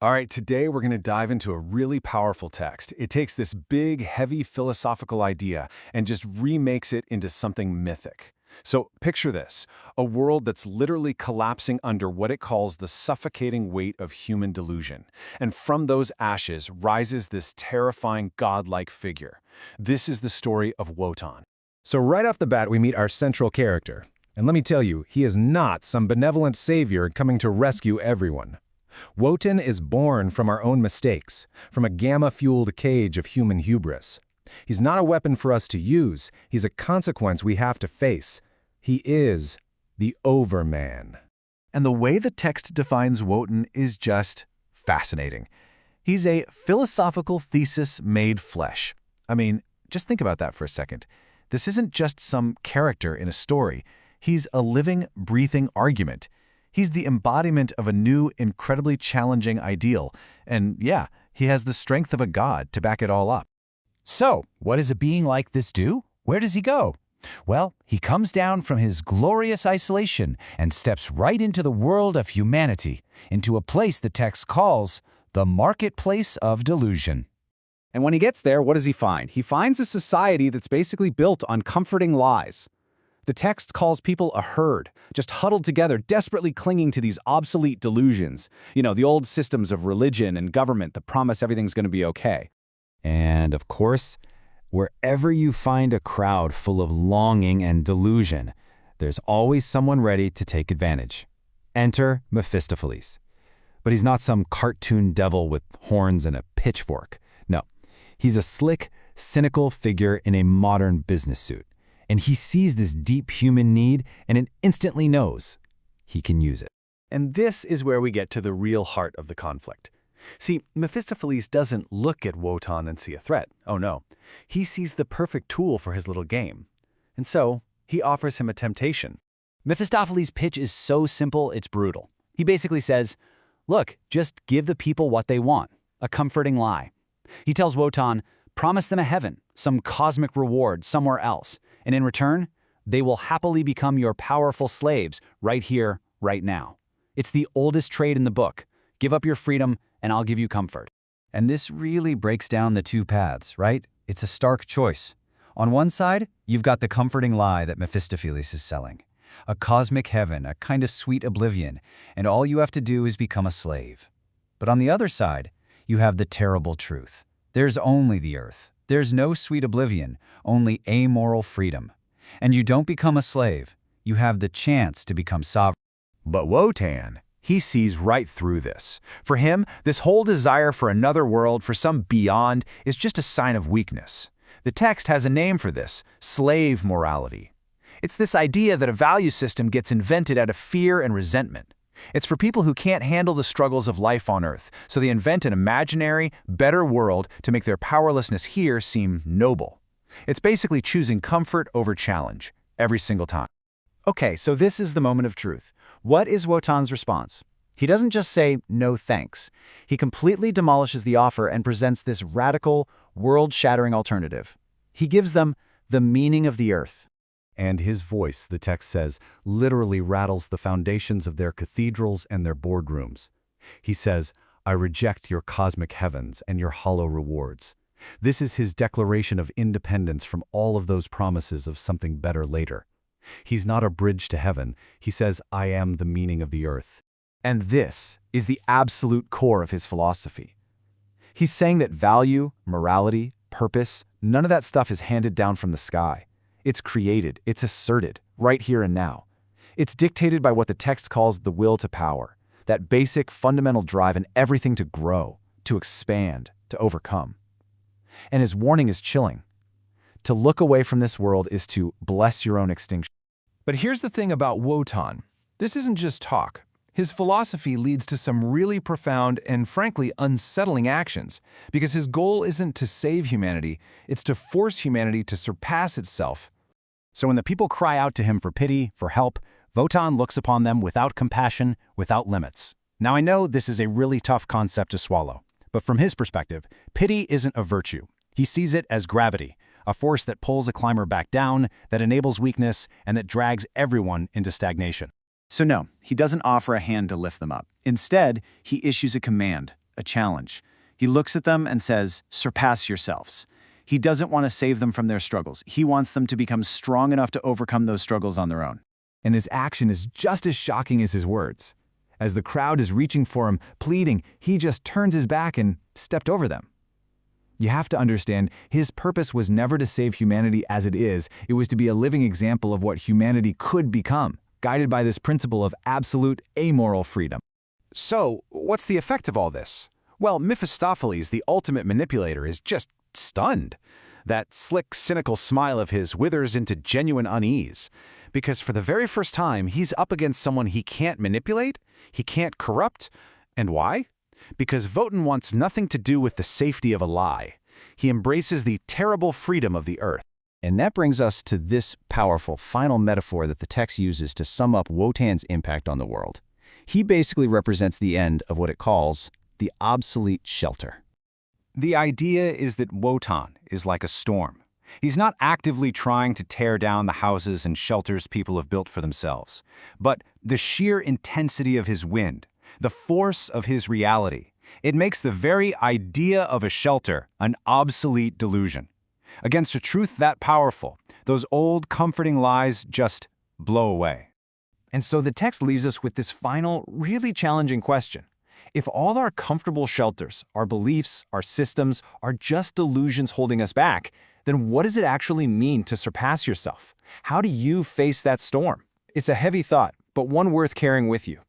All right, today we're going to dive into a really powerful text. It takes this big, heavy philosophical idea and just remakes it into something mythic. So picture this, a world that's literally collapsing under what it calls the suffocating weight of human delusion. And from those ashes rises this terrifying godlike figure. This is the story of Wotan. So right off the bat, we meet our central character. And let me tell you, he is not some benevolent savior coming to rescue everyone. Wotan is born from our own mistakes, from a gamma-fueled cage of human hubris. He's not a weapon for us to use, he's a consequence we have to face. He is the Overman. And the way the text defines Wotan is just fascinating. He's a philosophical thesis made flesh. I mean, just think about that for a second. This isn't just some character in a story. He's a living, breathing argument. He's the embodiment of a new, incredibly challenging ideal. And yeah, he has the strength of a god to back it all up. So, what does a being like this do? Where does he go? Well, he comes down from his glorious isolation and steps right into the world of humanity, into a place the text calls the marketplace of delusion. And when he gets there, what does he find? He finds a society that's basically built on comforting lies. The text calls people a herd, just huddled together, desperately clinging to these obsolete delusions. You know, the old systems of religion and government that promise everything's going to be okay. And of course, wherever you find a crowd full of longing and delusion, there's always someone ready to take advantage. Enter Mephistopheles. But he's not some cartoon devil with horns and a pitchfork. No, he's a slick, cynical figure in a modern business suit. And he sees this deep human need and instantly knows he can use it. And this is where we get to the real heart of the conflict. See, Mephistopheles doesn't look at Wotan and see a threat. Oh no. He sees the perfect tool for his little game. And so, he offers him a temptation. Mephistopheles' pitch is so simple, it's brutal. He basically says, look, just give the people what they want, a comforting lie. He tells Wotan, promise them a heaven, some cosmic reward somewhere else, and in return, they will happily become your powerful slaves right here, right now. It's the oldest trade in the book. Give up your freedom, and I'll give you comfort. And this really breaks down the two paths, right? It's a stark choice. On one side, you've got the comforting lie that Mephistopheles is selling. A cosmic heaven, a kind of sweet oblivion, and all you have to do is become a slave. But on the other side, you have the terrible truth. There's only the earth. There's no sweet oblivion, only amoral freedom. And you don't become a slave. You have the chance to become sovereign. But Wotan, he sees right through this. For him, this whole desire for another world, for some beyond, is just a sign of weakness. The text has a name for this, slave morality. It's this idea that a value system gets invented out of fear and resentment. It's for people who can't handle the struggles of life on Earth, so they invent an imaginary, better world to make their powerlessness here seem noble. It's basically choosing comfort over challenge, every single time. Okay, so this is the moment of truth. What is Wotan's response? He doesn't just say, no thanks. He completely demolishes the offer and presents this radical, world-shattering alternative. He gives them the meaning of the earth. And his voice, the text says, literally rattles the foundations of their cathedrals and their boardrooms. He says, I reject your cosmic heavens and your hollow rewards. This is his declaration of independence from all of those promises of something better later. He's not a bridge to heaven. He says, I am the meaning of the earth. And this is the absolute core of his philosophy. He's saying that value, morality, purpose, none of that stuff is handed down from the sky. It's created, it's asserted, right here and now. It's dictated by what the text calls the will to power, that basic, fundamental drive in everything to grow, to expand, to overcome. And his warning is chilling. To look away from this world is to bless your own extinction. But here's the thing about Wotan. This isn't just talk. His philosophy leads to some really profound and frankly unsettling actions, because his goal isn't to save humanity, it's to force humanity to surpass itself. So when the people cry out to him for pity, for help, Wotan looks upon them without compassion, without limits. Now I know this is a really tough concept to swallow, but from his perspective, pity isn't a virtue. He sees it as gravity, a force that pulls a climber back down, that enables weakness, and that drags everyone into stagnation. So no, he doesn't offer a hand to lift them up. Instead, he issues a command, a challenge. He looks at them and says, surpass yourselves. He doesn't want to save them from their struggles. He wants them to become strong enough to overcome those struggles on their own. And his action is just as shocking as his words. As the crowd is reaching for him, pleading, he just turns his back and stepped over them. You have to understand, his purpose was never to save humanity as it is. It was to be a living example of what humanity could become, guided by this principle of absolute amoral freedom. So, what's the effect of all this? Well, Mephistopheles, the ultimate manipulator, is just stunned. That slick, cynical smile of his withers into genuine unease. Because for the very first time, he's up against someone he can't manipulate, he can't corrupt. And why? Because Wotan wants nothing to do with the safety of a lie. He embraces the terrible freedom of the earth. And that brings us to this powerful final metaphor that the text uses to sum up Wotan's impact on the world. He basically represents the end of what it calls the obsolete shelter. The idea is that Wotan is like a storm. He's not actively trying to tear down the houses and shelters people have built for themselves, but the sheer intensity of his wind, the force of his reality, it makes the very idea of a shelter an obsolete delusion. Against a truth that powerful, those old comforting lies just blow away. And so the text leaves us with this final, really challenging question. If all our comfortable shelters, our beliefs, our systems, are just delusions holding us back, then what does it actually mean to surpass yourself? How do you face that storm? It's a heavy thought, but one worth carrying with you.